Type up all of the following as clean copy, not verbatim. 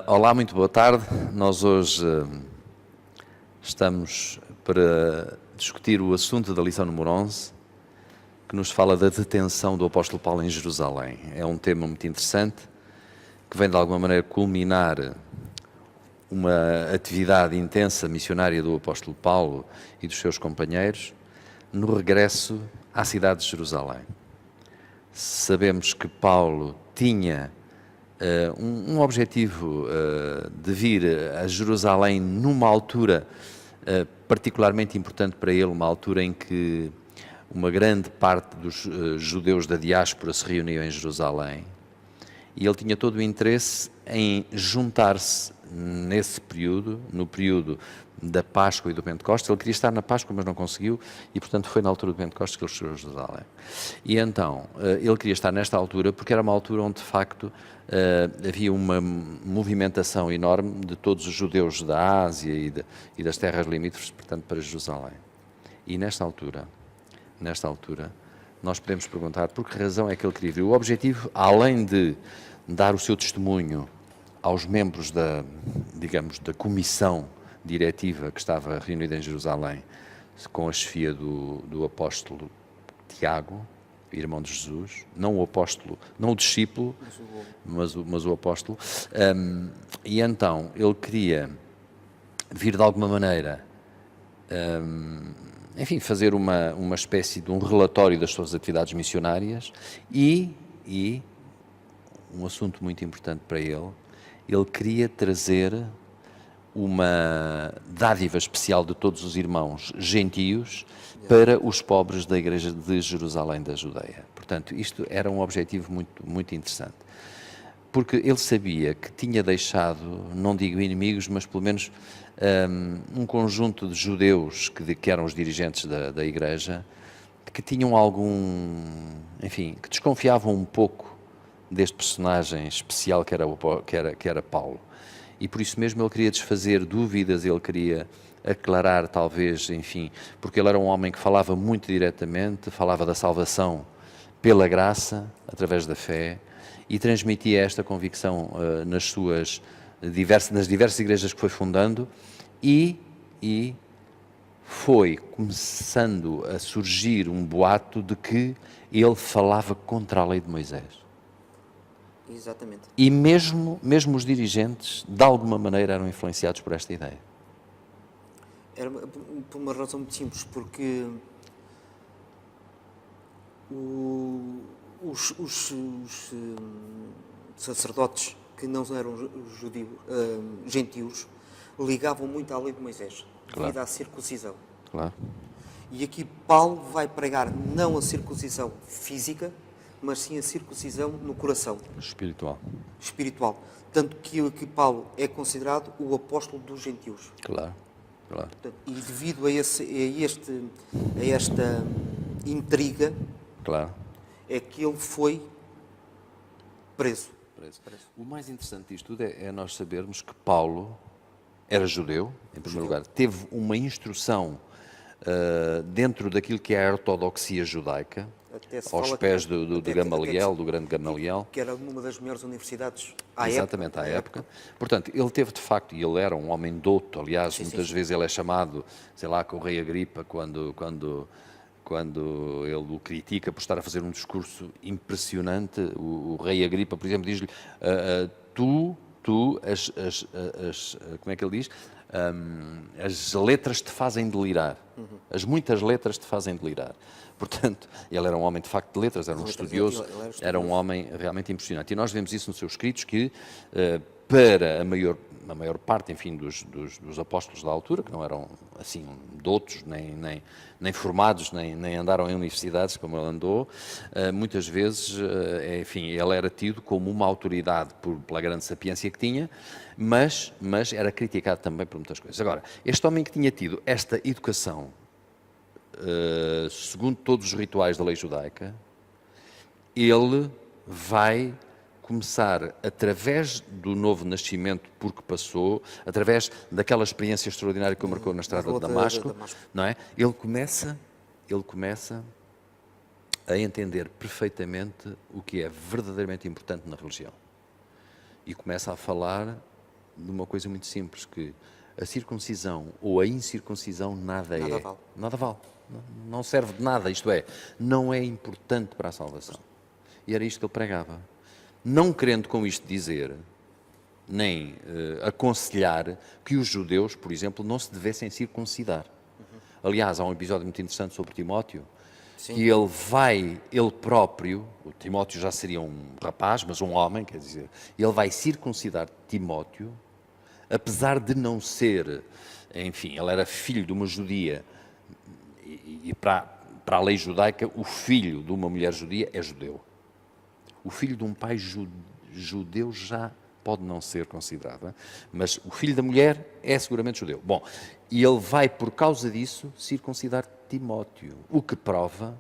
Olá, muito boa tarde. Nós hoje estamos para discutir o assunto da lição número 11, que nos fala da detenção do apóstolo Paulo em Jerusalém. É um tema muito interessante, que vem de alguma maneira culminar uma atividade intensa missionária do apóstolo Paulo e dos seus companheiros no regresso à cidade de Jerusalém. Sabemos que Paulo tinha um objetivo de vir a Jerusalém numa altura particularmente importante para ele, uma altura em que uma grande parte dos judeus da diáspora se reuniam em Jerusalém, e ele tinha todo o interesse em juntar-se nesse período, no período da Páscoa e do Pentecostes. Ele queria estar na Páscoa, mas não conseguiu, e portanto foi na altura do Pentecostes que ele chegou a Jerusalém. E então, ele queria estar nesta altura porque era uma altura onde de facto havia uma movimentação enorme de todos os judeus da Ásia e das terras limítrofes, portanto, para Jerusalém. E nesta altura, nós podemos perguntar por que razão é que ele queria vir. O objetivo, além de dar o seu testemunho aos membros da comissão diretiva que estava reunida em Jerusalém, com a chefia do apóstolo Tiago, irmão de Jesus, não o apóstolo, não o discípulo, mas o apóstolo, e então ele queria vir de alguma maneira, enfim, fazer uma espécie de um relatório das suas atividades missionárias e um assunto muito importante para ele queria trazer uma dádiva especial de todos os irmãos gentios para os pobres da igreja de Jerusalém da Judeia. Portanto, isto era um objetivo muito, muito interessante. Porque ele sabia que tinha deixado, não digo inimigos, mas pelo menos um conjunto de judeus que eram os dirigentes da igreja, que tinham enfim, que desconfiavam um pouco deste personagem especial que era Paulo. E por isso mesmo ele queria desfazer dúvidas, ele queria aclarar talvez, enfim, porque ele era um homem que falava muito diretamente, falava da salvação pela graça, através da fé, e transmitia esta convicção nas diversas igrejas que foi fundando, e foi começando a surgir um boato de que ele falava contra a lei de Moisés. Exatamente. E mesmo os dirigentes, de alguma maneira, eram influenciados por esta ideia. Era por uma razão muito simples, porque os sacerdotes que não eram gentios ligavam muito à lei de Moisés, devido à circuncisão. Claro. E aqui Paulo vai pregar não a circuncisão física, mas sim a circuncisão no coração. Espiritual. Tanto que Paulo é considerado o apóstolo dos gentios. Claro. Portanto, e devido a esta intriga, é que ele foi preso. O mais interessante disto tudo é nós sabermos que Paulo era judeu, em primeiro lugar, teve uma instrução dentro daquilo que é a ortodoxia judaica, aos pés do Gamaliel, do grande Gamaliel. Que era uma das melhores universidades Exatamente, à época. Portanto, ele teve de facto, e ele era um homem douto, aliás, muitas vezes ele é chamado, sei lá, com o rei Agripa, quando ele o critica por estar a fazer um discurso impressionante, o rei Agripa, por exemplo, diz-lhe, como é que ele diz? As letras te fazem delirar. As muitas letras te fazem delirar. Portanto, ele era um homem de facto de letras, era um estudioso, era um homem realmente impressionante. E nós vemos isso nos seus escritos, que para a maior parte, enfim, dos apóstolos da altura, que não eram assim doutos, nem formados, nem andaram em universidades como ele andou, muitas vezes, enfim, ele era tido como uma autoridade pela grande sapiência que tinha, mas era criticado também por muitas coisas. Agora, este homem que tinha tido esta educação, segundo todos os rituais da lei judaica, ele vai começar, através do novo nascimento porque passou, através daquela experiência extraordinária que o marcou na estrada de Damasco, não é? Ele começa a entender perfeitamente o que é verdadeiramente importante na religião. E começa a falar de uma coisa muito simples, que a circuncisão ou a incircuncisão nada é. Vale. Nada vale. Não serve de nada, isto é, não é importante para a salvação. E era isto que ele pregava. Não querendo com isto dizer, nem aconselhar que os judeus, por exemplo, não se devessem circuncidar. Aliás, há um episódio muito interessante sobre Timóteo, Sim. que ele próprio, o Timóteo já seria um rapaz, mas um homem, quer dizer, ele vai circuncidar Timóteo, apesar de não ser, enfim, ele era filho de uma judia, e para a lei judaica, o filho de uma mulher judia é judeu. O filho de um pai judeu já pode não ser considerado, mas o filho da mulher é seguramente judeu. Bom, e ele vai, por causa disso, circuncidar Timóteo, o que prova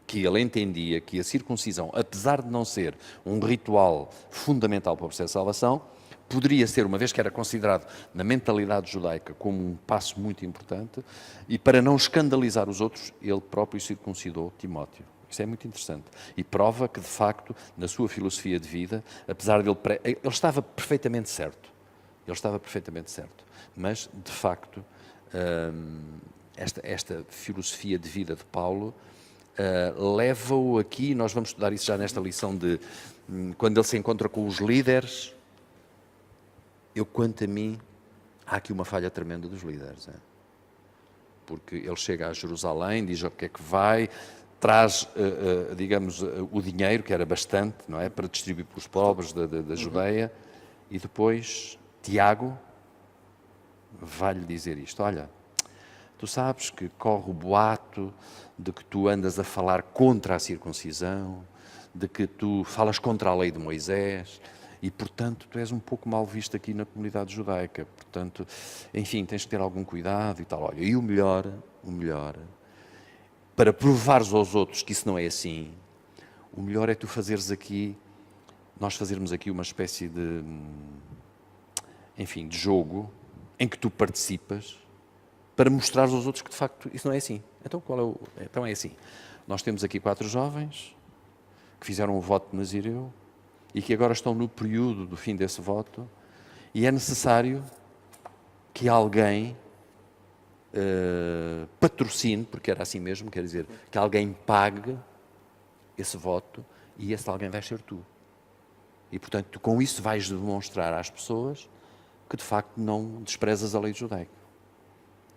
que ele entendia que a circuncisão, apesar de não ser um ritual fundamental para o processo de salvação, poderia ser, uma vez que era considerado na mentalidade judaica como um passo muito importante, e para não escandalizar os outros, ele próprio circuncidou Timóteo. Isso é muito interessante. E prova que, de facto, na sua filosofia de vida, apesar de ele estava perfeitamente certo. Ele estava perfeitamente certo. Mas, de facto, esta filosofia de vida de Paulo leva-o aqui, nós vamos estudar isso já nesta lição de quando ele se encontra com os líderes. Quanto a mim, há aqui uma falha tremenda dos líderes. Porque ele chega a Jerusalém, diz o que é que vai, traz, digamos, o dinheiro, que era bastante, não é, para distribuir para os pobres da Judeia, e depois Tiago vai-lhe dizer isto: olha, tu sabes que corre o boato de que tu andas a falar contra a circuncisão, de que tu falas contra a lei de Moisés, e, portanto, tu és um pouco mal visto aqui na comunidade judaica. Portanto, enfim, tens de ter algum cuidado e tal. Olha, e o melhor, para provares aos outros que isso não é assim, o melhor é tu nós fazermos aqui uma espécie de, enfim, de jogo em que tu participas para mostrar aos outros que, de facto, isso não é assim. Então é assim. Nós temos aqui 4 jovens que fizeram o voto de Nazireu e que agora estão no período do fim desse voto, e é necessário que alguém patrocine, porque era assim mesmo, quer dizer, que alguém pague esse voto, e esse alguém vai ser tu. E, portanto, tu com isso vais demonstrar às pessoas que, de facto, não desprezas a lei judaica.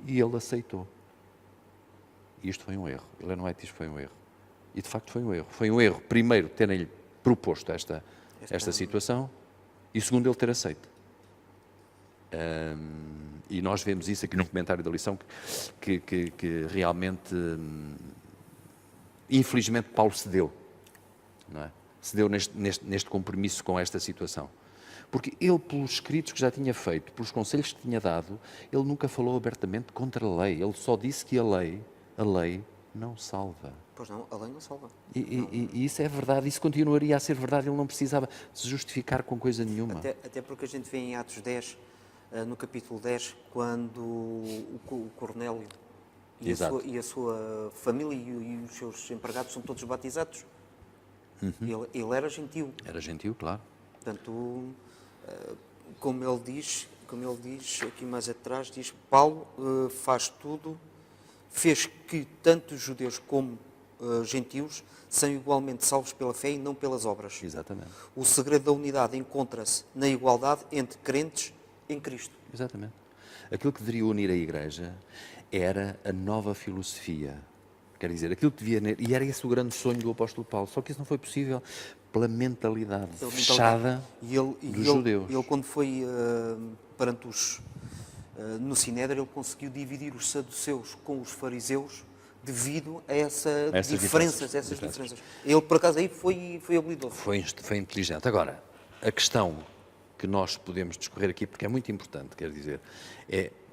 E ele aceitou. E isto foi um erro. Ele não é que isto foi um erro. E, de facto, foi um erro. Foi um erro, primeiro, terem-lhe proposto esta situação, e segundo, ele ter aceito. E nós vemos isso aqui no comentário da lição, que realmente, infelizmente, Paulo cedeu, não é? Cedeu neste compromisso com esta situação. Porque ele, pelos escritos que já tinha feito, pelos conselhos que tinha dado, ele nunca falou abertamente contra a lei. Ele só disse que a lei não salva. Pois não, a lei não salva. E isso é verdade, isso continuaria a ser verdade, ele não precisava se justificar com coisa nenhuma. Até porque a gente vê em Atos 10, no capítulo 10, quando o Cornélio e a sua família e os seus empregados são todos batizados. Ele era gentil. Era gentil, claro. Portanto, como ele diz aqui mais atrás, diz: Paulo faz tudo, fez que tanto os judeus como gentios são igualmente salvos pela fé e não pelas obras. Exatamente. O segredo da unidade encontra-se na igualdade entre crentes em Cristo. Exatamente. Aquilo que deveria unir a Igreja era a nova filosofia. Quer dizer, aquilo que devia... E era esse o grande sonho do apóstolo Paulo. Só que isso não foi possível pela mentalidade fechada dos judeus. Ele, quando foi perante os... no Sinédrio, ele conseguiu dividir os saduceus com os fariseus devido a essas diferenças. Ele, por acaso, aí foi habilidoso. Foi inteligente. Agora, a questão que nós podemos discorrer aqui, porque é muito importante, quer dizer,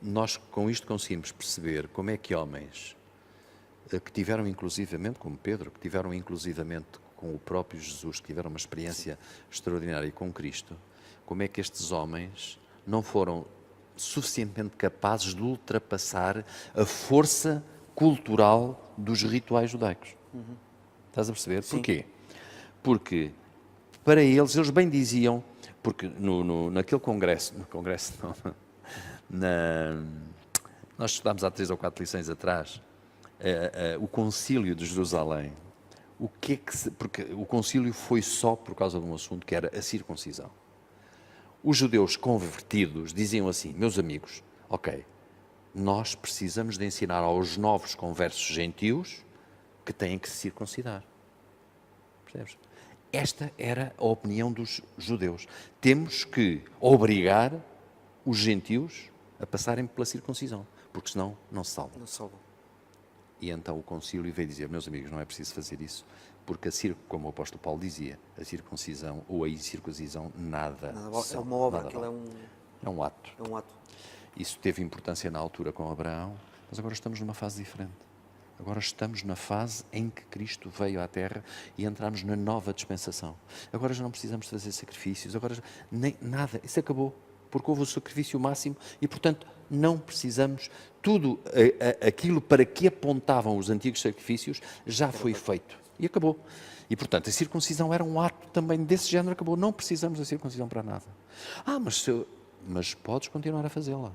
nós com isto conseguimos perceber como é que homens que tiveram inclusivamente, como Pedro, que tiveram inclusivamente com o próprio Jesus, que tiveram uma experiência extraordinária com Cristo, como é que estes homens não foram suficientemente capazes de ultrapassar a força cultural dos rituais judaicos. Estás a perceber? Sim. Porquê? Porque para eles bem diziam, Porque naquele congresso, não, nós estudámos há 3 ou 4 lições atrás, o concílio de Jerusalém, porque o concílio foi só por causa de um assunto que era a circuncisão. Os judeus convertidos diziam assim, meus amigos, ok, nós precisamos de ensinar aos novos conversos gentios que têm que se circuncidar. Percebes? Esta era a opinião dos judeus. Temos que obrigar os gentios a passarem pela circuncisão, porque senão não se salvam. Não salvam. E então o concílio veio dizer, meus amigos, não é preciso fazer isso, porque, como o apóstolo Paulo dizia, a circuncisão ou a incircuncisão nada é uma obra, aquilo é um ato. É um ato. Isso teve importância na altura com Abraão, mas agora estamos numa fase diferente. Agora estamos na fase em que Cristo veio à Terra e entramos na nova dispensação. Agora já não precisamos de fazer sacrifícios, agora nem nada, isso acabou, porque houve o sacrifício máximo e, portanto, não precisamos, tudo aquilo para que apontavam os antigos sacrifícios já foi feito e acabou. E, portanto, a circuncisão era um ato também desse género, acabou, não precisamos da circuncisão para nada. Mas podes continuar a fazê-la.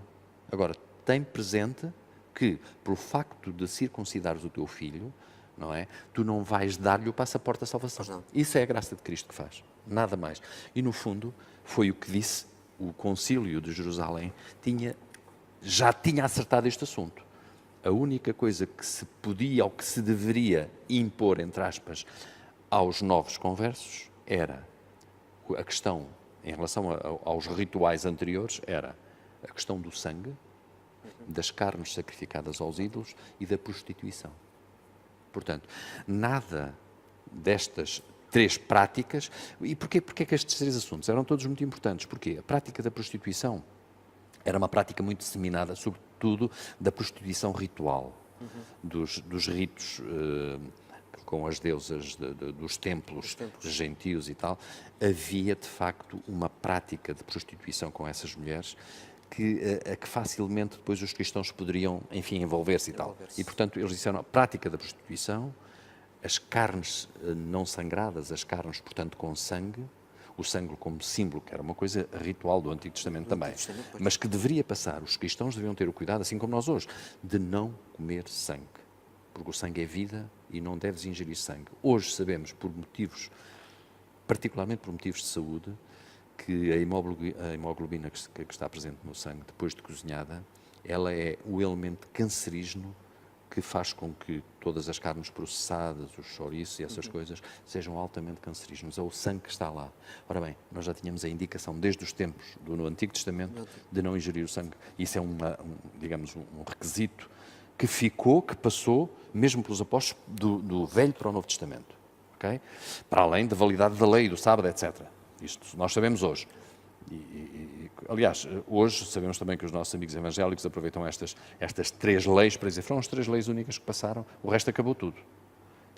Agora, tem presente que, pelo facto de circuncidares o teu filho, não é? Tu não vais dar-lhe o passaporte da salvação. Isso é a graça de Cristo que faz, nada mais. E, no fundo, foi o que disse o concílio de Jerusalém, já tinha acertado este assunto. A única coisa que se podia ou que se deveria impor, entre aspas, aos novos conversos era a questão, em relação aos rituais anteriores, era a questão do sangue, das carnes sacrificadas aos ídolos e da prostituição. Portanto, nada destas 3 práticas. E porquê que estes 3 assuntos eram todos muito importantes? Porque a prática da prostituição era uma prática muito disseminada, sobretudo da prostituição ritual, dos ritos com as deusas dos templos gentios e tal. Havia, de facto, uma prática de prostituição com essas mulheres que facilmente depois os cristãos poderiam, enfim, envolver-se e tal. E, portanto, eles disseram a prática da prostituição, as carnes não sangradas, as carnes, portanto, com sangue, o sangue como símbolo, que era uma coisa ritual do Antigo Testamento também, mas que deveria passar, os cristãos deveriam ter o cuidado, assim como nós hoje, de não comer sangue, porque o sangue é vida e não deves ingerir sangue. Hoje sabemos, particularmente por motivos de saúde, que a hemoglobina que está presente no sangue, depois de cozinhada, ela é o elemento cancerígeno que faz com que todas as carnes processadas, os chouriços e essas coisas, sejam altamente cancerígenos. É o sangue que está lá. Ora bem, nós já tínhamos a indicação desde os tempos do Antigo Testamento de não ingerir o sangue. Isso é digamos, um requisito que passou, mesmo pelos apóstolos, do Velho para o Novo Testamento. Okay? Para além da validade da lei, do sábado, etc. Isto nós sabemos hoje. Aliás, hoje sabemos também que os nossos amigos evangélicos aproveitam estas 3 leis para dizer foram as 3 leis únicas que passaram, o resto acabou tudo.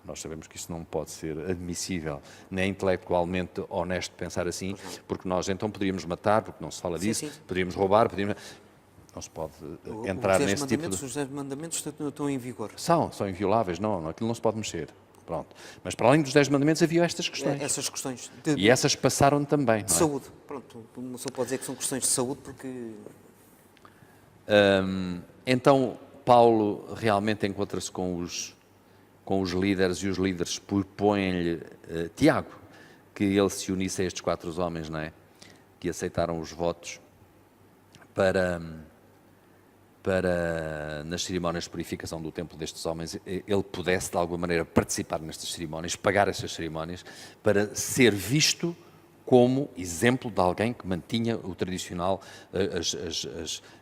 Nós sabemos que isso não pode ser admissível, nem intelectualmente honesto pensar assim, porque nós então poderíamos matar, porque não se fala disso, poderíamos roubar, não se pode entrar nesse tipo de... Os 10 mandamentos estão em vigor. São invioláveis, aquilo não se pode mexer. Pronto. Mas para além dos 10 mandamentos havia estas questões. Essas questões. E essas passaram também. De saúde. Pronto, uma pessoa pode dizer que são questões de saúde porque... Então, Paulo realmente encontra-se com os líderes e os líderes propõem-lhe Tiago, que ele se unisse a estes 4 homens, não é? Que aceitaram os votos para nas cerimónias de purificação do templo destes homens, ele pudesse de alguma maneira participar nestas cerimónias, pagar estas cerimónias, para ser visto como exemplo de alguém que mantinha o tradicional,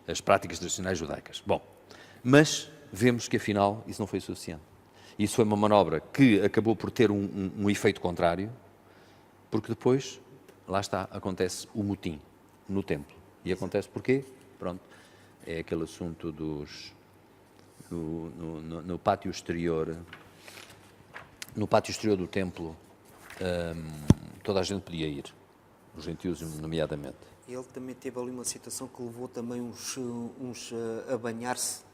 as práticas tradicionais judaicas. Bom, mas vemos que afinal isso não foi suficiente. Isso foi uma manobra que acabou por ter um efeito contrário, porque depois, lá está, acontece o motim no templo. E acontece porquê? Pronto. É aquele assunto no pátio exterior. No pátio exterior do templo, toda a gente podia ir, os gentios nomeadamente. Ele também teve ali uma situação que levou também uns a banhar-se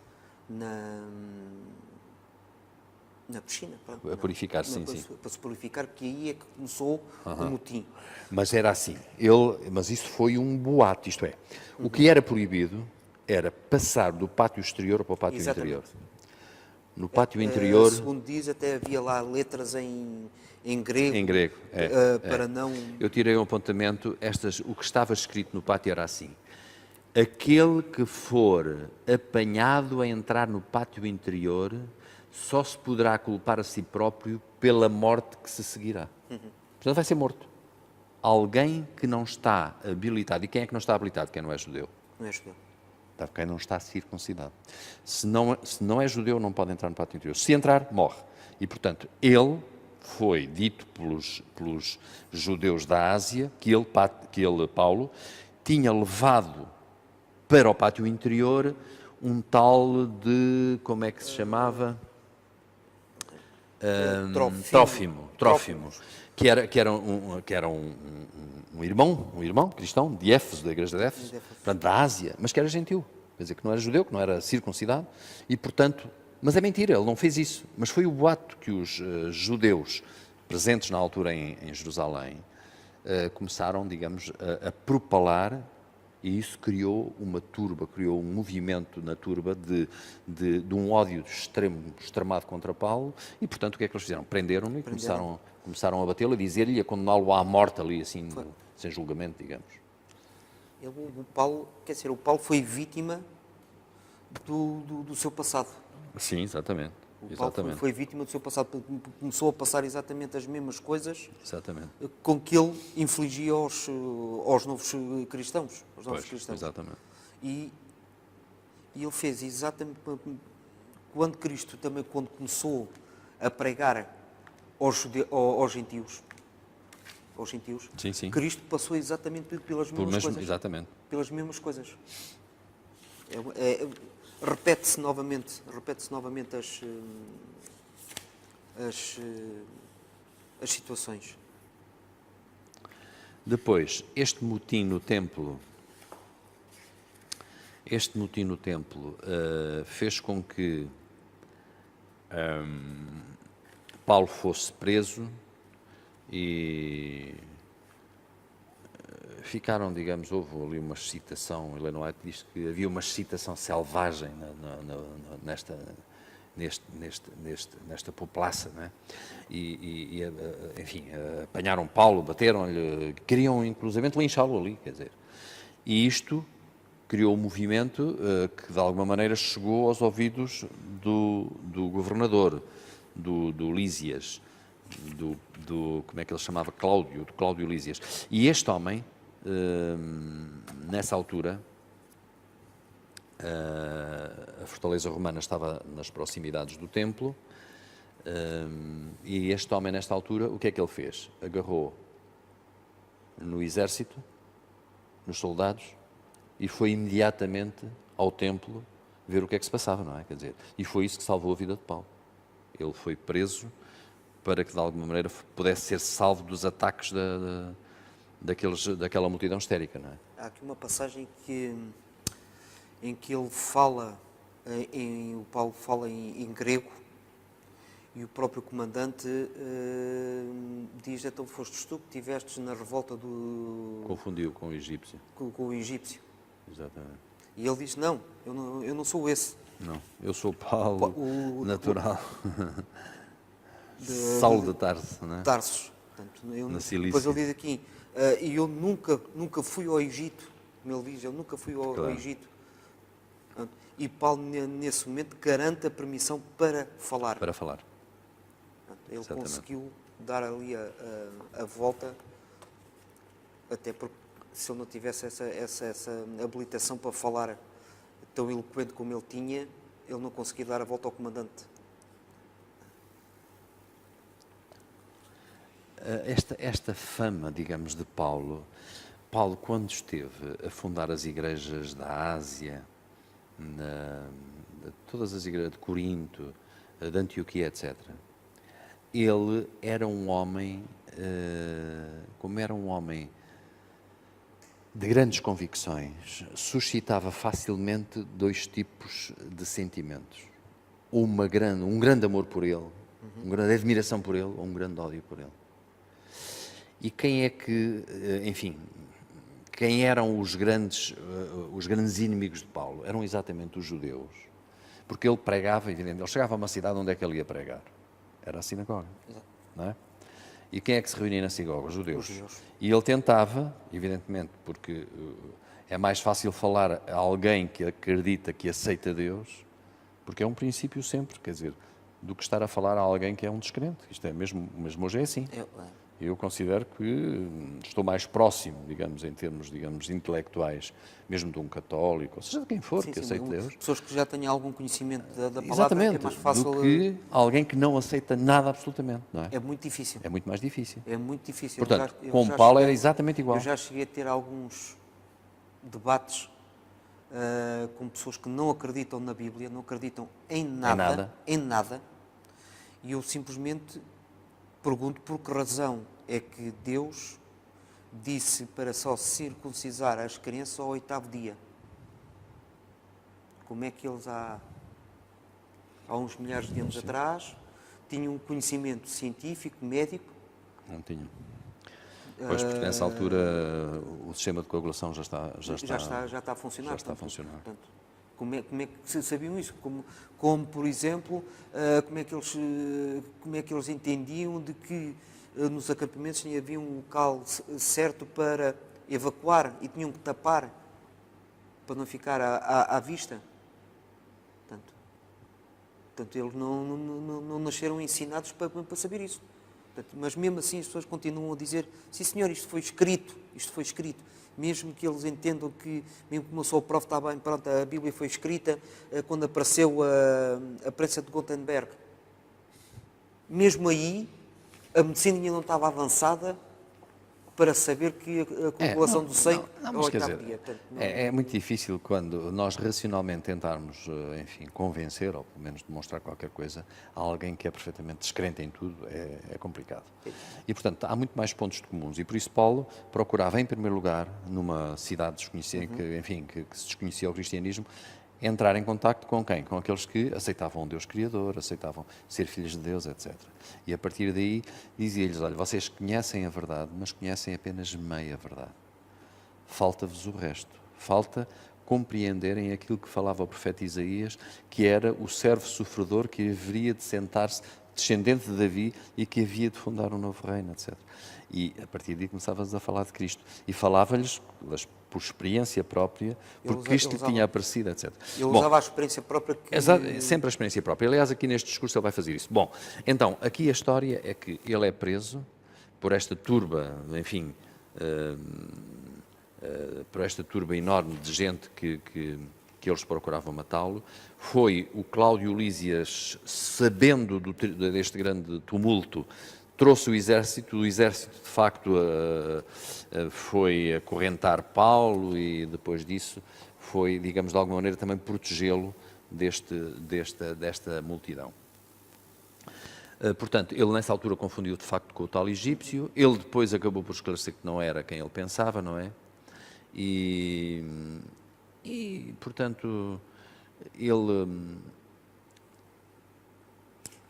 Na piscina. A purificar, sim. Para se purificar, porque aí é que começou o motim. Mas era assim, mas isso foi um boato, isto é, o que era proibido era passar do pátio exterior para o pátio interior. No pátio interior... Segundo diz, até havia lá letras em grego. Em grego, para não... Eu tirei um apontamento, o que estava escrito no pátio era assim: aquele que for apanhado a entrar no pátio interior só se poderá culpar a si próprio pela morte que se seguirá. Portanto, vai ser morto. Alguém que não está habilitado. E quem é que não está habilitado? Quem não é judeu. Não é judeu. Quem não está circuncidado. Se não é judeu, não pode entrar no pátio interior. Se entrar, morre. E, portanto, ele foi dito pelos judeus da Ásia que ele, Paulo, tinha levado para o pátio interior um tal de... como é que se chamava? Trófimo. Que era um irmão cristão de Éfeso, da igreja de Éfeso, portanto, da Ásia, mas que era gentil, quer dizer, que não era judeu, que não era circuncidado, e portanto, mas é mentira, ele não fez isso, mas foi o boato que os judeus presentes na altura em Jerusalém começaram, digamos, a propalar, e isso criou uma turba, criou um movimento na turba de um ódio extremado contra Paulo, e portanto o que é que eles fizeram? Prenderam-no e começaram a batê-lo, a dizer-lhe, a condená-lo à morte ali, assim, sem julgamento, digamos. O Paulo foi vítima do seu passado. Sim, exatamente. O Paulo foi vítima do seu passado, começou a passar exatamente as mesmas coisas com que ele infligia aos novos cristãos. Exatamente. E ele fez exatamente quando Cristo também, quando começou a pregar aos gentios, sim. Cristo passou exatamente pelas mesmas coisas. Exatamente. Pelas mesmas coisas. Repete-se novamente as situações. Depois, este motim no templo fez com que Paulo fosse preso e ficaram, digamos, houve ali uma excitação, Ellen White diz que havia uma excitação selvagem nesta populaça, não é? Enfim, apanharam Paulo, bateram-lhe, queriam inclusivamente linchá-lo ali, quer dizer. E isto criou um movimento que de alguma maneira chegou aos ouvidos do governador, do Lísias, como é que ele chamava? Cláudio Lísias. E este homem, nessa altura, a fortaleza romana estava nas proximidades do templo, e este homem, nesta altura, o que é que ele fez? Agarrou no exército, nos soldados, e foi imediatamente ao templo ver o que é que se passava, não é? Quer dizer, e foi isso que salvou a vida de Paulo. Ele foi preso para que, de alguma maneira, pudesse ser salvo dos ataques daquela multidão histérica, não é? Há aqui uma passagem em que ele fala, o Paulo fala em grego, e o próprio comandante diz: então fostes tu que estiveste na revolta do... Confundiu com o egípcio. Com o egípcio. Exatamente. E ele diz: não, eu não sou esse. Não, eu sou Paulo, natural. Saulo de Tarso, não é? Tarsos. Portanto, na Cilícia. Depois ele diz aqui: e eu nunca fui ao Egito. Como ele diz, eu nunca fui ao Egito. E Paulo, nesse momento, garante a permissão para falar. Para falar. Ele conseguiu dar ali a volta, até porque se ele não tivesse essa habilitação para falar tão eloquente como ele tinha, ele não conseguia dar a volta ao comandante. Esta fama, digamos, de Paulo, quando esteve a fundar as igrejas da Ásia, todas as igrejas de Corinto, de Antioquia, etc., ele era um homem, como era um homem de grandes convicções, suscitava facilmente dois tipos de sentimentos. Um grande amor por ele Uma grande admiração por ele ou um grande ódio por ele. E quem é que, enfim, quem eram os grandes inimigos de Paulo? Eram exatamente os judeus. Porque ele pregava, evidentemente, ele chegava a uma cidade onde é que ele ia pregar? Era a sinagoga, não é? E quem é que se reunia na sinagoga? Os judeus. E ele tentava, evidentemente, porque é mais fácil falar a alguém que acredita, que aceita Deus, porque é um princípio sempre, quer dizer, do que estar a falar a alguém que é um descrente. Isto é mesmo hoje é assim. Eu considero que estou mais próximo, digamos, em termos, digamos, intelectuais, mesmo de um católico, ou seja, de quem for que aceite Deus. Pessoas que já tenham algum conhecimento da palavra, exatamente, é mais fácil do que alguém que não aceita nada absolutamente, não é? É muito difícil. É muito mais difícil. É muito difícil. Portanto, com Paulo era exatamente igual. Eu já cheguei a ter alguns debates com pessoas que não acreditam na Bíblia, não acreditam em nada, e eu simplesmente pergunto por que razão é que Deus disse para só circuncisar as crianças ao 8º dia. Como é que eles há uns milhares de anos atrás tinham um conhecimento científico, médico? Não tinham. Pois, porque nessa altura o sistema de coagulação já está a funcionar. Já está a funcionar. Portanto, como é que sabiam isso? Como por exemplo, como é que eles entendiam de que nos acampamentos havia um local certo para evacuar e tinham que tapar para não ficar à vista? Portanto, eles não nasceram ensinados para saber isso. Portanto, mas mesmo assim as pessoas continuam a dizer: sim senhor, isto foi escrito. Mesmo que eles entendam que, mesmo como eu sou o prof, está bem, pronto, a Bíblia foi escrita quando apareceu a prensa de Gutenberg. Mesmo aí, a medicina ainda não estava avançada para saber que a coagulação do sangue ao 8º dia. É muito difícil quando nós racionalmente tentarmos, enfim, convencer, ou pelo menos demonstrar qualquer coisa, a alguém que é perfeitamente descrente em tudo, é complicado. E, portanto, há muito mais pontos comuns. E por isso Paulo procurava, em primeiro lugar, numa cidade desconhecida, que se desconhecia o cristianismo, entrar em contacto com quem? Com aqueles que aceitavam um Deus Criador, aceitavam ser filhos de Deus, etc. E a partir daí dizia-lhes: olha, vocês conhecem a verdade, mas conhecem apenas meia verdade. Falta-vos o resto. Falta compreenderem aquilo que falava o profeta Isaías, que era o servo sofredor que haveria de sentar-se, descendente de Davi, e que havia de fundar um novo reino, etc. E a partir daí começavas a falar de Cristo. E falava-lhes por experiência própria, porque Cristo lhe tinha aparecido, etc. Ele usava a experiência própria. Sempre a experiência própria. Aliás, aqui neste discurso ele vai fazer isso. Bom, então, aqui a história é que ele é preso por esta turba, enfim, por esta turba enorme de gente que eles procuravam matá-lo. Foi o Cláudio Lísias, sabendo deste grande tumulto, trouxe o exército de facto foi acorrentar Paulo e depois disso foi, digamos, de alguma maneira também protegê-lo desta multidão. Portanto, ele nessa altura confundiu de facto com o tal egípcio, ele depois acabou por esclarecer que não era quem ele pensava, não é? E portanto, ele...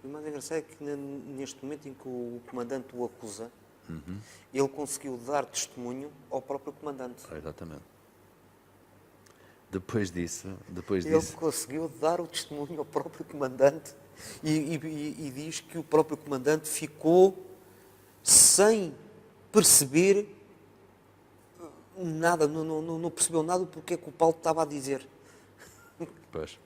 O mais engraçado é que neste momento em que o comandante o acusa, ele conseguiu dar testemunho ao próprio comandante. Exatamente. Depois disso... Ele conseguiu dar o testemunho ao próprio comandante e diz que o próprio comandante ficou sem perceber nada, não percebeu nada do porquê que o Paulo estava a dizer. Pois.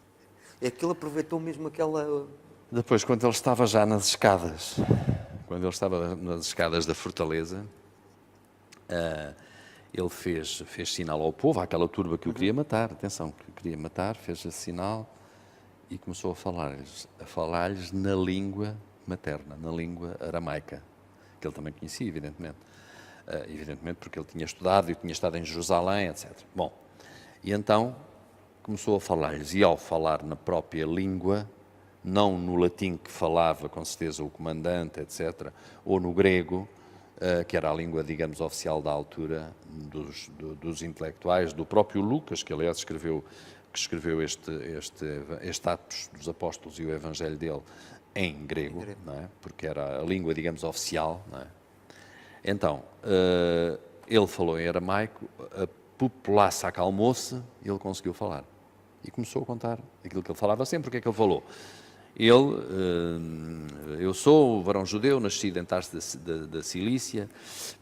É que ele aproveitou mesmo aquela... Depois, quando ele estava já nas escadas, da fortaleza, ele fez sinal ao povo, àquela turba que o queria matar, atenção, que o queria matar, fez esse sinal e começou a falar-lhes na língua materna, na língua aramaica, que ele também conhecia, evidentemente. Evidentemente porque ele tinha estudado e tinha estado em Jerusalém, etc. Bom, e então começou a falar-lhes, e ao falar na própria língua, não no latim que falava, com certeza, o comandante, etc., ou no grego, que era a língua, digamos, oficial da altura dos intelectuais, do próprio Lucas, que aliás escreveu este Atos dos Apóstolos e o Evangelho dele, em grego, não é? Porque era a língua, digamos, oficial, não é? Então, ele falou em aramaico, a população acalmou-se e ele conseguiu falar. E começou a contar aquilo que ele falava sempre. O que é que ele falou? Eu sou varão judeu, nascido em Tarso da Cilícia,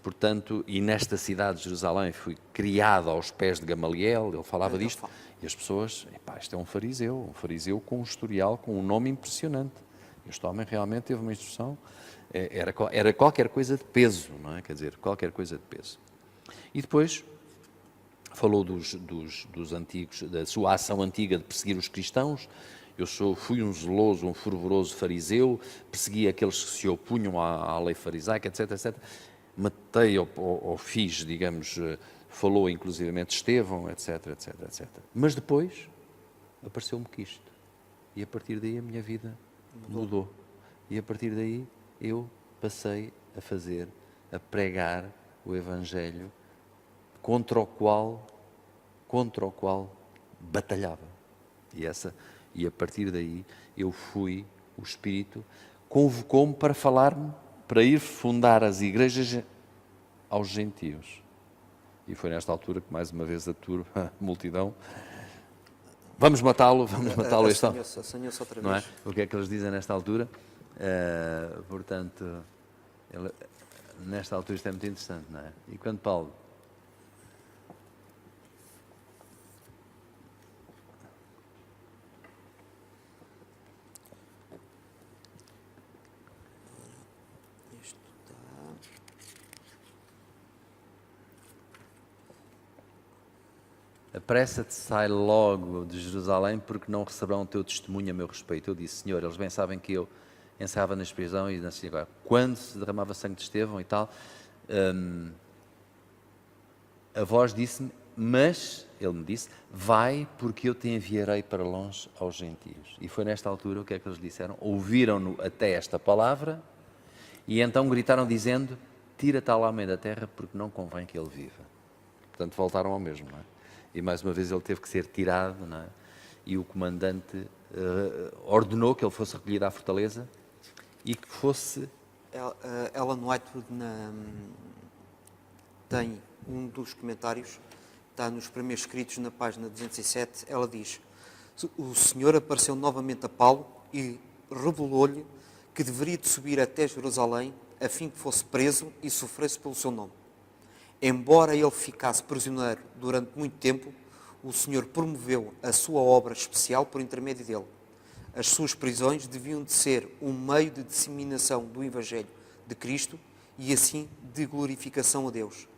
portanto, e nesta cidade de Jerusalém fui criado aos pés de Gamaliel, ele falava disto, e as pessoas, isto é um fariseu com um historial, com um nome impressionante. Este homem realmente teve uma instrução, era qualquer coisa de peso, não é? Quer dizer, qualquer coisa de peso. E depois falou dos antigos, da sua ação antiga de perseguir os cristãos. Fui um zeloso, um fervoroso fariseu, persegui aqueles que se opunham à lei farisaica, etc, etc. Matei ou fiz, digamos, falou inclusivamente Estevão, etc, etc, etc. Mas depois apareceu-me Cristo. E a partir daí a minha vida mudou. E a partir daí eu passei a pregar o Evangelho contra o qual batalhava. E a partir daí o Espírito convocou-me para ir fundar as igrejas aos gentios. E foi nesta altura que mais uma vez a multidão, vamos matá-lo. Assanhou-se outra vez. Não é? O que é que eles dizem nesta altura? Portanto, nesta altura isto é muito interessante, não é? E quando Paulo apressa-te, sai logo de Jerusalém, porque não receberão o teu testemunho a meu respeito. Eu disse, Senhor, eles bem sabem que eu encerrava nas prisões e na sinagoga. Quando se derramava sangue de Estevão e tal, a voz disse-me, mas, ele me disse, vai porque eu te enviarei para longe aos gentios. E foi nesta altura o que é que eles disseram? Ouviram-no até esta palavra e então gritaram dizendo, tira tal homem da terra porque não convém que ele viva. Portanto, voltaram ao mesmo, não é? E mais uma vez ele teve que ser tirado, não é? E o comandante ordenou que ele fosse recolhido à fortaleza e que fosse... Ellen Whitewood tem um dos comentários, está nos primeiros escritos na página 207, ela diz, o Senhor apareceu novamente a Paulo e revelou-lhe que deveria de subir até Jerusalém a fim que fosse preso e sofresse pelo seu nome. Embora ele ficasse prisioneiro durante muito tempo, o Senhor promoveu a sua obra especial por intermédio dele. As suas prisões deviam de ser um meio de disseminação do Evangelho de Cristo e assim de glorificação a Deus.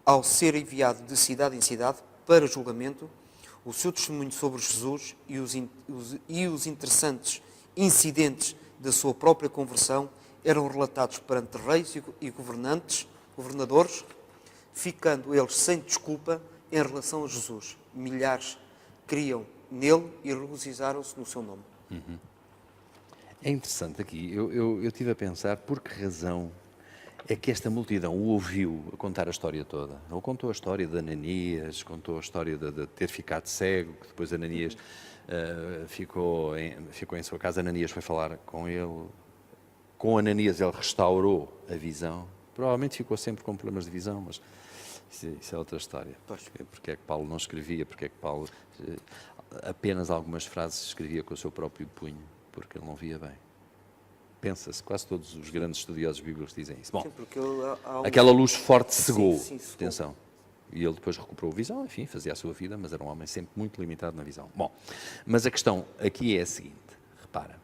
Ao ser enviado de cidade em cidade para julgamento, o seu testemunho sobre Jesus e os interessantes incidentes da sua própria conversão eram relatados perante reis e governadores, ficando eles sem desculpa em relação a Jesus. Milhares criam nele e regozijaram-se no seu nome. É interessante aqui, eu estive a pensar por que razão é que esta multidão o ouviu a contar a história toda. Ele contou a história de Ananias, contou a história de ter ficado cego, que depois Ananias ficou em sua casa, Ananias foi falar com ele. Com Ananias ele restaurou a visão. Provavelmente ficou sempre com problemas de visão, mas isso é outra história. Porque é que Paulo não escrevia, porque é que Paulo apenas algumas frases escrevia com o seu próprio punho, porque ele não via bem. Pensa-se, quase todos os grandes estudiosos bíblicos dizem isso. Bom, aquela luz forte cegou, atenção. E ele depois recuperou a visão, enfim, fazia a sua vida, mas era um homem sempre muito limitado na visão. Bom, mas a questão aqui é a seguinte, repara.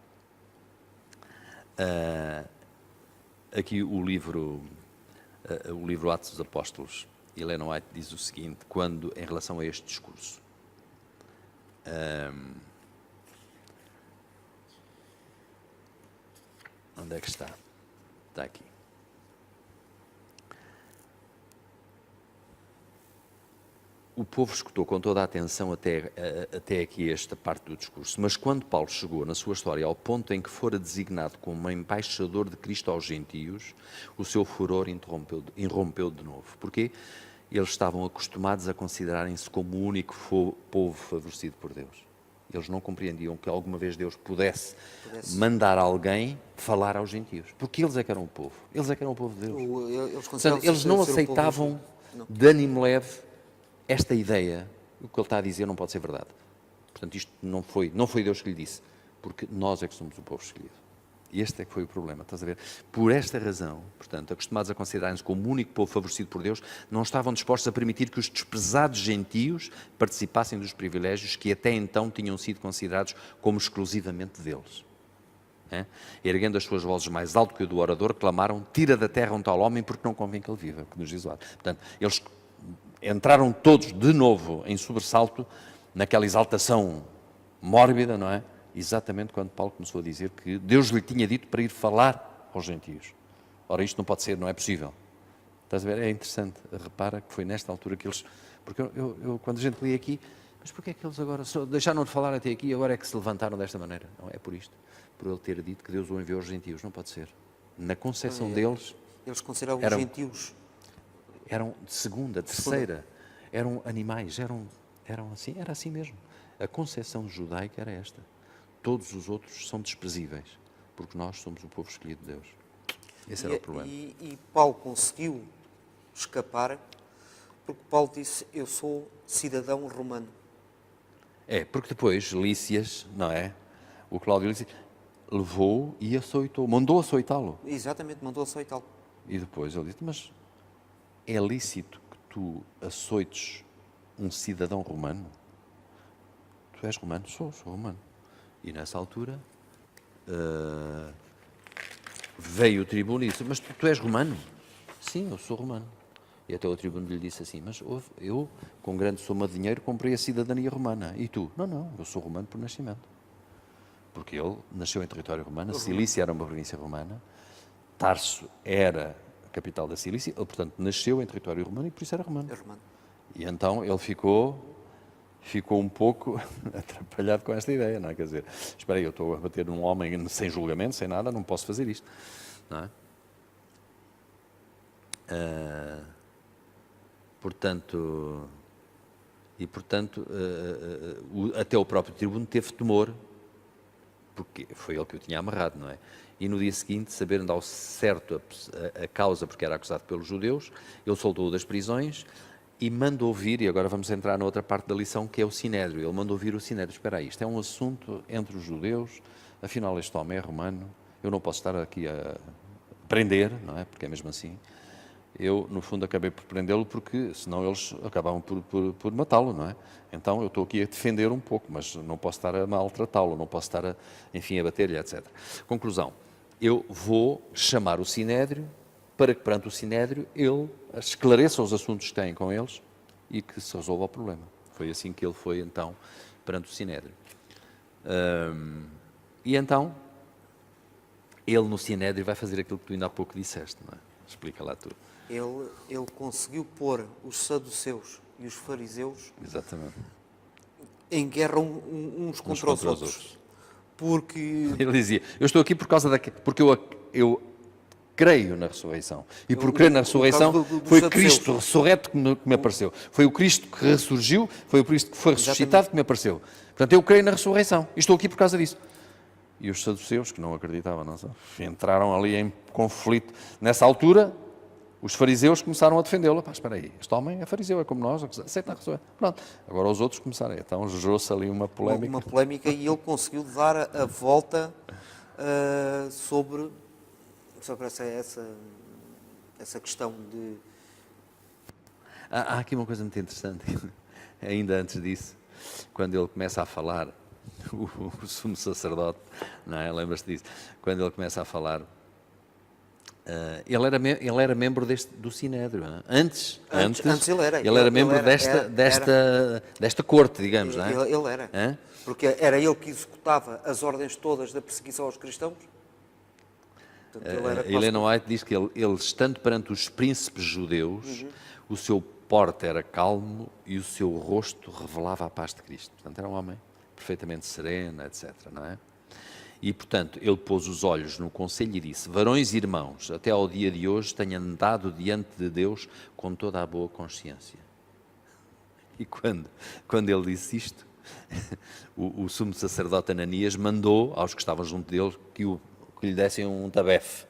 Aqui o livro Atos dos Apóstolos, Ellen White diz o seguinte, em relação a este discurso. Onde é que está? Está aqui. O povo escutou com toda a atenção até aqui esta parte do discurso, mas quando Paulo chegou na sua história ao ponto em que fora designado como embaixador de Cristo aos gentios, o seu furor irrompeu de novo. Porquê? Eles estavam acostumados a considerarem-se como o único povo favorecido por Deus. Eles não compreendiam que alguma vez Deus pudesse mandar alguém falar aos gentios. Porque eles é que eram o povo. Eles é que eram o povo de Deus. Portanto, eles não aceitavam de ânimo leve esta ideia. O que ele está a dizer não pode ser verdade. Portanto, isto não foi Deus que lhe disse. Porque nós é que somos o povo escolhido. E este é que foi o problema, estás a ver? Por esta razão, portanto, acostumados a considerarem-se como o único povo favorecido por Deus, não estavam dispostos a permitir que os desprezados gentios participassem dos privilégios que até então tinham sido considerados como exclusivamente deles. Erguendo as suas vozes mais alto que o do orador, clamaram: tira da terra um tal homem, porque não convém que ele viva, que nos diz o lado. Portanto, eles entraram todos de novo em sobressalto, naquela exaltação mórbida, não é? Exatamente quando Paulo começou a dizer que Deus lhe tinha dito para ir falar aos gentios. Ora, isto não pode ser, não é possível. Estás a ver? É interessante. Repara que foi nesta altura que eles... Porque eu quando a gente lê aqui, mas porquê é que eles agora deixaram de falar até aqui e agora é que se levantaram desta maneira? Não, é por isto. Por ele ter dito que Deus o enviou aos gentios. Não pode ser. Na concepção deles... Eles consideravam os gentios... Eram de segunda, terceira. Eram animais, eram assim, era assim mesmo. A concepção judaica era esta. Todos os outros são desprezíveis, porque nós somos o povo escolhido de Deus. Esse era o problema. E Paulo conseguiu escapar, porque Paulo disse: eu sou cidadão romano. Porque depois Lícias, não é? O Cláudio Lícias levou e açoitou, mandou açoitá-lo. Exatamente, mandou açoitá-lo. E depois ele disse: mas é lícito que tu açoites um cidadão romano? Tu és romano? Sou romano. E nessa altura veio o tribuno e disse: mas tu és romano? Sim, eu sou romano. E até o tribuno lhe disse assim: mas eu, com grande soma de dinheiro, comprei a cidadania romana. E tu? Não, eu sou romano por nascimento. Porque ele nasceu em território romano, a Cilícia era uma província romana, Tarso era a capital da Cilícia, ele, portanto, nasceu em território romano e por isso era romano. É romano. E então ele ficou um pouco atrapalhado com esta ideia, não é? Quer dizer, espera aí, eu estou a bater num homem sem julgamento, sem nada, não posso fazer isto, não é? Portanto, até o próprio tribuno teve temor, porque foi ele que o tinha amarrado, não é? E no dia seguinte, sabendo ao certo a causa, porque era acusado pelos judeus, ele soltou-o das prisões e mandou vir, e agora vamos entrar na outra parte da lição, que é o Sinédrio. Ele mandou vir o Sinédrio. Espera aí, isto é um assunto entre os judeus, afinal este homem é romano, eu não posso estar aqui a prender, não é? Porque é mesmo assim. Eu, no fundo, acabei por prendê-lo porque, senão, eles acabavam por matá-lo, não é? Então, eu estou aqui a defender um pouco, mas não posso estar a maltratá-lo, não posso estar, a bater-lhe, etc. Conclusão, eu vou chamar o Sinédrio para que, perante o Sinédrio, ele esclareça os assuntos que têm com eles e que se resolva o problema. Foi assim que ele foi, então, perante o Sinédrio. E então, ele no Sinédrio vai fazer aquilo que tu ainda há pouco disseste, não é? Explica lá tu. Ele conseguiu pôr os saduceus e os fariseus, exatamente, em guerra uns contra os outros. Porque... Ele dizia: eu estou aqui por causa porque eu creio na ressurreição. E por crer na ressurreição foi Cristo ressurreto que me apareceu. Foi o Cristo que ressurgiu, foi o Cristo que foi ressuscitado que me apareceu. Portanto, eu creio na ressurreição e estou aqui por causa disso. E os saduceus, que não acreditavam, não sabe, entraram ali em conflito. Nessa altura, os fariseus começaram a defendê-lo. Espera aí, este homem é fariseu, é como nós, aceita a ressurreição. Pronto. Agora os outros começaram. Então gerou-se ali uma polémica. Uma polémica, e ele conseguiu dar a volta sobre essa questão de... Há aqui uma coisa muito interessante, ainda antes disso, quando ele começa a falar, o sumo sacerdote, não é? Lembras-te disso? Quando ele começa a falar, ele era membro do Sinédrio. Antes ele era membro desta corte, digamos, não é? Ele era, porque era ele que executava as ordens todas da perseguição aos cristãos. Ellen White diz que ele, estando perante os príncipes judeus, o seu porte era calmo e o seu rosto revelava a paz de Cristo. Portanto, era um homem perfeitamente sereno, etc. Não é? E, portanto, ele pôs os olhos no conselho e disse: varões e irmãos, até ao dia de hoje tenho andado diante de Deus com toda a boa consciência. E quando ele disse isto, o sumo sacerdote Ananias mandou aos que estavam junto dele que lhe dessem um tabefe,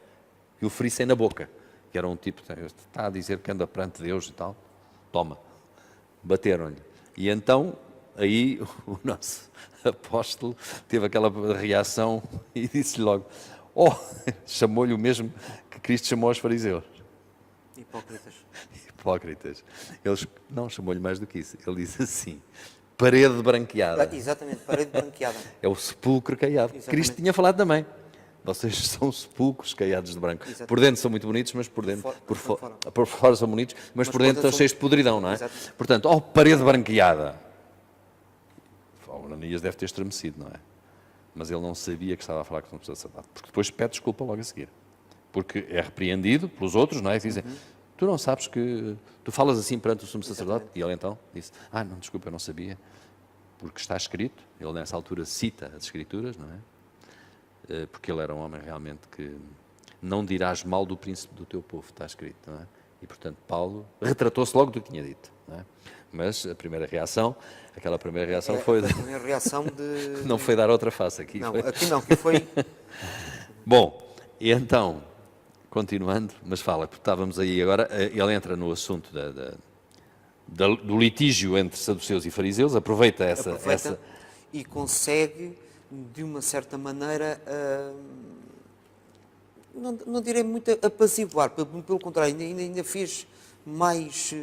que o ferissem na boca, que era um tipo, está a dizer que anda perante Deus e tal, toma, bateram-lhe. E então, aí o nosso apóstolo teve aquela reação e disse-lhe logo, chamou-lhe o mesmo que Cristo chamou aos fariseus. Hipócritas. Eles, não, chamou-lhe mais do que isso. Ele diz assim, parede branqueada. Exatamente, parede branqueada. É o sepulcro caiado. Exatamente. Cristo tinha falado também. Vocês são sepulcros caiados de branco. Exatamente. Por dentro são muito bonitos, mas por dentro, por fora são bonitos, mas por dentro estão cheios de podridão, não é? Exatamente. Portanto, parede branqueada. O Ananias deve ter estremecido, não é? Mas ele não sabia que estava a falar com o sacerdote, porque depois pede desculpa logo a seguir. Porque é repreendido pelos outros, não é? Que dizem, tu não sabes que tu falas assim perante o sumo sacerdote? Exatamente. E ele então disse, não, desculpa, eu não sabia, porque está escrito, ele nessa altura cita as escrituras, não é? Porque ele era um homem realmente que não dirás mal do príncipe do teu povo, está escrito, não é? E portanto Paulo retratou-se logo do que tinha dito, não é? Mas aquela primeira reação foi... A primeira reação de... Não foi dar outra face aqui. Não, aqui não, que foi... Bom, e então, continuando, mas fala, porque estávamos aí agora, ele entra no assunto do litígio entre saduceus e fariseus, aproveita essa... E consegue, de uma certa maneira, não direi muito apaziguar, pelo contrário, ainda fez mais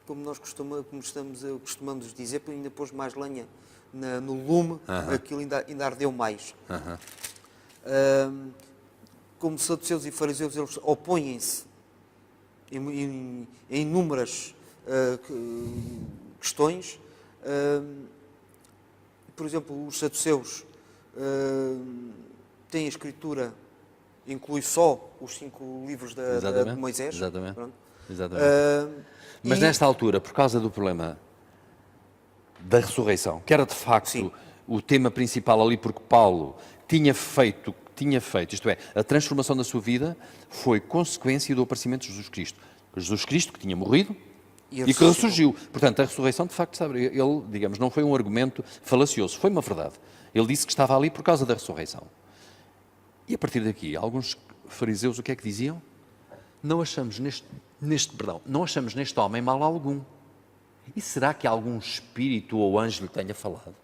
como nós costumamos dizer, ainda pôs mais lenha no lume, aquilo ainda ardeu mais. Como saduceus e fariseus, eles opõem-se em inúmeras questões. Por exemplo, os saduceus têm a escritura, inclui só os 5 livros de Moisés. Exatamente. Mas nesta altura, por causa do problema da ressurreição, que era de facto o tema principal ali, porque Paulo tinha feito, isto é, a transformação da sua vida foi consequência do aparecimento de Jesus Cristo. Jesus Cristo que tinha morrido e que ressurgiu. Portanto, a ressurreição, de facto, sabe, ele, digamos, não foi um argumento falacioso, foi uma verdade. Ele disse que estava ali por causa da ressurreição. E a partir daqui, alguns fariseus o que é que diziam? Não achamos neste homem mal algum. E será que algum espírito ou anjo lhe tenha falado?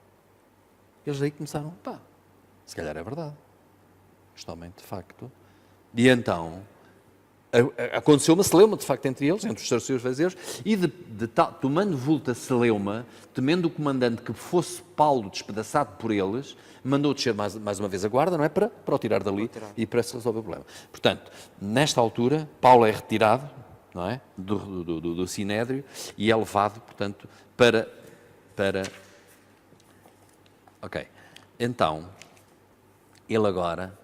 Eles aí começaram, se calhar é verdade. Este homem, de facto. E então, aconteceu uma celeuma, de facto, entre eles, entre os saduceus e os fariseus, e tomando vulta a celeuma, temendo o comandante que fosse Paulo despedaçado por eles, mandou descer mais uma vez a guarda, não é? Para o tirar dali e para se resolver o problema. Portanto, nesta altura, Paulo é retirado, não é? Do Sinédrio e é levado, portanto, para... Ok. Então, ele agora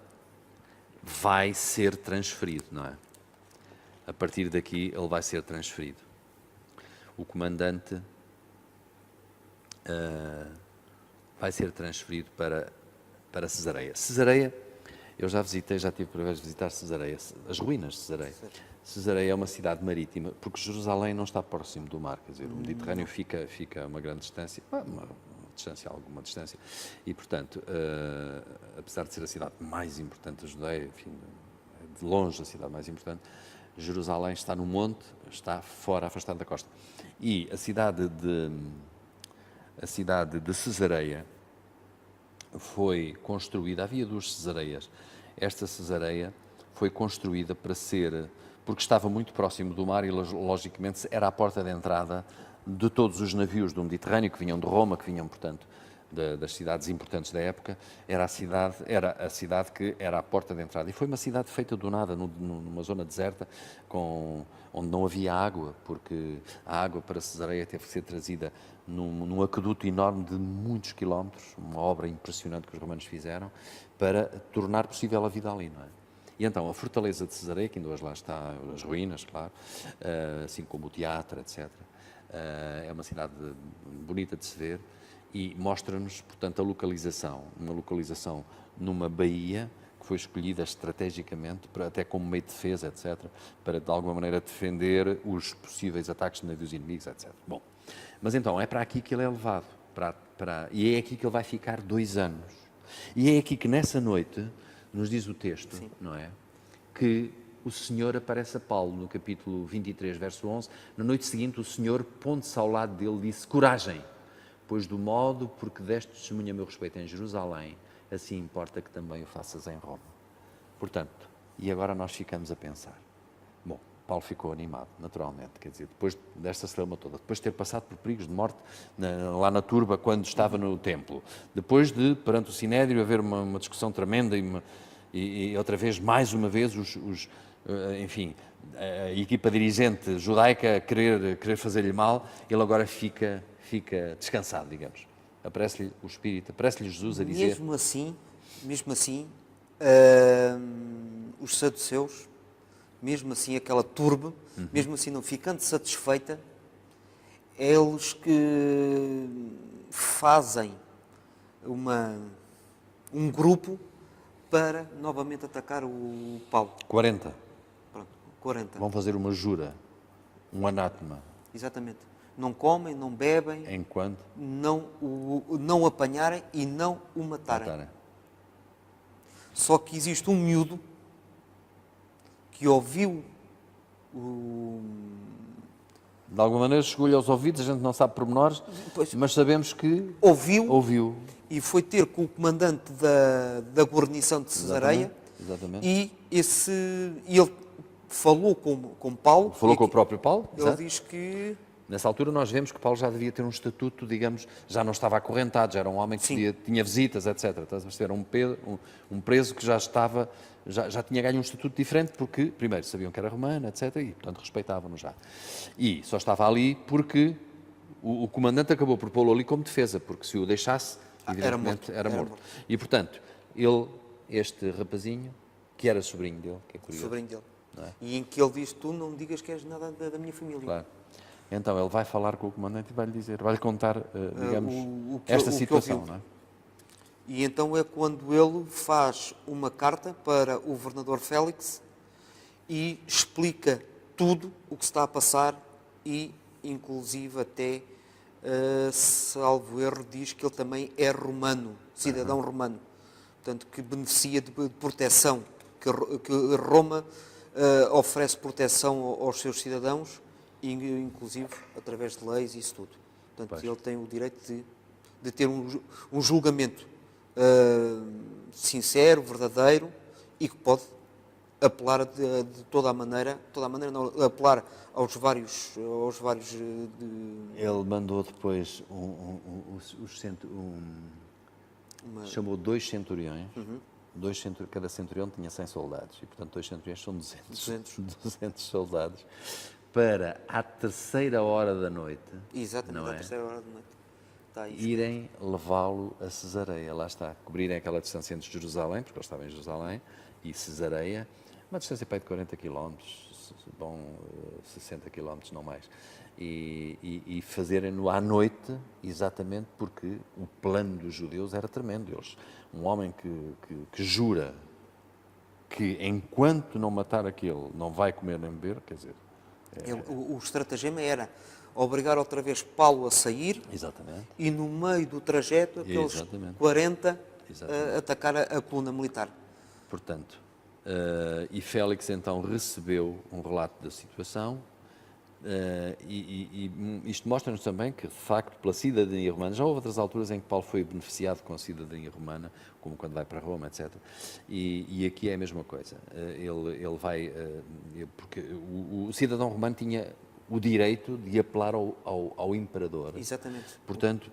vai ser transferido, não é? A partir daqui, ele vai ser transferido. O comandante vai ser transferido para Cesareia. Cesareia, eu já tive por vez de visitar Cesareia, as ruínas de Cesareia. Cesareia é uma cidade marítima, porque Jerusalém não está próximo do mar, quer dizer, o Mediterrâneo fica a uma grande distância, alguma distância, e portanto, apesar de ser a cidade mais importante da Judeia, enfim, de longe a cidade mais importante, Jerusalém está no monte, está fora, afastado da costa. E a cidade de Cesareia foi construída, havia 2 Cesareias. Esta Cesareia foi construída porque estava muito próximo do mar e, logicamente, era a porta de entrada de todos os navios do Mediterrâneo, que vinham de Roma, que vinham, portanto, das cidades importantes da época, era a cidade que era a porta de entrada. E foi uma cidade feita do nada, numa zona deserta, onde não havia água, porque a água para Cesareia teve que ser trazida num aqueduto enorme de muitos quilómetros, uma obra impressionante que os romanos fizeram, para tornar possível a vida ali, não é? E então a fortaleza de Cesareia, que ainda hoje lá está, as ruínas, claro, assim como o teatro, etc., é uma cidade bonita de se ver, e mostra-nos, portanto, uma localização numa baía que foi escolhida estrategicamente, até como meio de defesa, etc., para de alguma maneira defender os possíveis ataques de navios inimigos, etc. Bom, mas então é para aqui que ele é levado, e é aqui que ele vai ficar 2 anos. E é aqui que nessa noite, nos diz o texto, sim, não é? Que o Senhor aparece a Paulo no capítulo 23, verso 11. Na noite seguinte, o Senhor, pondo-se ao lado dele, disse: coragem, pois do modo porque deste testemunho a meu respeito em Jerusalém, assim importa que também o faças em Roma. Portanto, e agora nós ficamos a pensar. Bom, Paulo ficou animado, naturalmente, quer dizer, depois desta celeuma toda, depois de ter passado por perigos de morte lá na turba quando estava no templo, depois de, perante o Sinédrio, haver uma discussão tremenda e outra vez, mais uma vez, enfim, a equipa dirigente judaica a querer fazer-lhe mal, ele agora fica descansado, digamos. Aparece-lhe o Espírito, aparece-lhe Jesus a dizer... Mesmo assim, os saduceus, mesmo assim aquela turba, mesmo assim não ficando satisfeita, eles que fazem um grupo para novamente atacar o Paulo. 40. Pronto, 40. Vão fazer uma jura, um anátema. Exatamente. Não comem, não bebem, enquanto não apanharem e não o matarem. Só que existe um miúdo que ouviu de alguma maneira chegou-lhe aos ouvidos, a gente não sabe pormenores, mas sabemos que ouviu e foi ter com o comandante da guarnição de Cesareia. Exatamente. E ele falou com Paulo. Falou com o próprio Paulo. Ele exato. Diz que... Nessa altura nós vemos que Paulo já devia ter um estatuto, digamos, já não estava acorrentado, já era um homem que tinha visitas, etc. Era um preso que já tinha ganho um estatuto diferente porque, primeiro, sabiam que era romano, etc. E, portanto, respeitavam-no já. E só estava ali porque o comandante acabou por pô-lo ali como defesa, porque se o deixasse, evidentemente, era morto. E, portanto, este rapazinho, que era sobrinho dele, que é curioso. Sobrinho dele. É? E em que ele diz: tu não me digas que és nada da minha família. Claro. Então ele vai falar com o comandante e vai-lhe dizer, vai-lhe contar, digamos, esta situação, não é? E então é quando ele faz uma carta para o governador Félix e explica tudo o que está a passar e, inclusive, até, salvo erro, diz que ele também é romano, cidadão romano. Portanto, que beneficia de proteção, que Roma oferece proteção aos seus cidadãos, inclusive através de leis e isso tudo. Portanto, ele tem o direito de ter um julgamento sincero, verdadeiro e que pode apelar de toda a maneira não, apelar aos vários Ele mandou depois chamou 2 centuriões. Cada centurião tinha 100 soldados e, portanto, 2 centuriões são 200 soldados para à 3ª hora da noite, exatamente, à 3ª hora da noite, irem levá-lo a Cesareia, lá está, cobrirem aquela distância entre Jerusalém, porque ele estava em Jerusalém, e Cesareia, uma distância para aí de 40 km, 60 km, não mais, e fazerem-no à noite, exatamente porque o plano dos judeus era tremendo. Um homem que jura que enquanto não matar aquele não vai comer nem beber, quer dizer... O estratagema era obrigar outra vez Paulo a sair. Exatamente. E no meio do trajeto, aqueles 40 atacar a coluna militar. Portanto, e Félix então recebeu um relato da situação e isto mostra-nos também que, de facto, pela cidadania romana, já houve outras alturas em que Paulo foi beneficiado com a cidadania romana, como quando vai para Roma, etc. E aqui é a mesma coisa. Ele vai... porque o cidadão romano tinha o direito de apelar ao imperador. Exatamente. Portanto,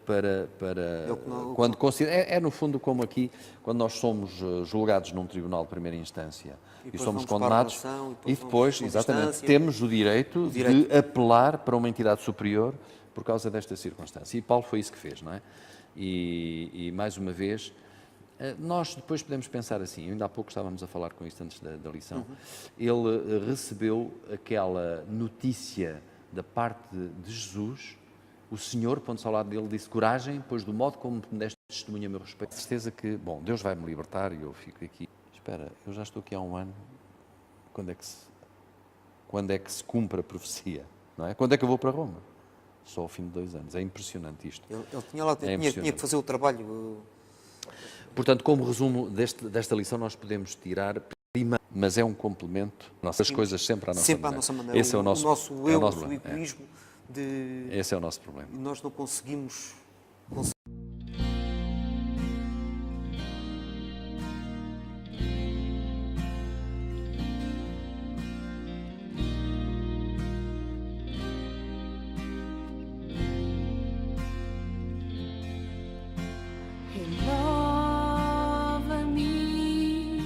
quando considera, no fundo como aqui, quando nós somos julgados num tribunal de primeira instância e somos condenados, e depois, exatamente, temos o direito de apelar para uma entidade superior por causa desta circunstância. E Paulo foi isso que fez, não é? E mais uma vez, nós depois podemos pensar assim, ainda há pouco estávamos a falar com isto antes da lição, ele recebeu aquela notícia da parte de Jesus, o Senhor, pondo-se ao lado dele, disse: coragem, pois do modo como me deste testemunho a meu respeito, certeza que, bom, Deus vai-me libertar e eu fico aqui espera, eu já estou aqui há um ano, quando é que se cumpre a profecia? Não é? Quando é que eu vou para Roma? Só ao fim de 2 anos. É impressionante isto. Ele tinha lá, tinha que fazer o trabalho. Portanto, como resumo desta lição, nós podemos tirar, mas é um complemento, nossas coisas sempre à nossa maneira. Esse é o nosso eu, o egoísmo. Esse é o nosso problema. Nós não conseguimos. Renova-me,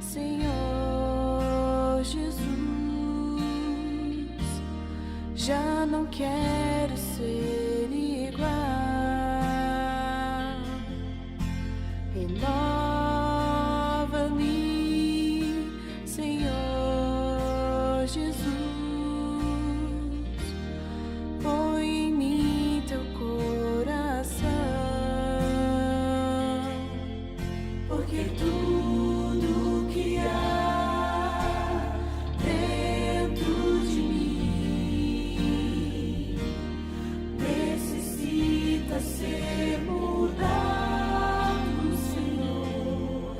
Senhor Jesus. Já não quero ser igual. Renova-me, Senhor Jesus. Põe em mim teu coração, porque tudo que há dentro de mim necessita ser mudado, Senhor,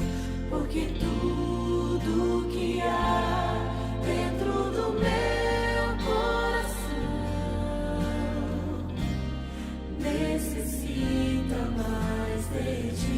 porque tudo que há dentro do meu coração necessita mais de ti.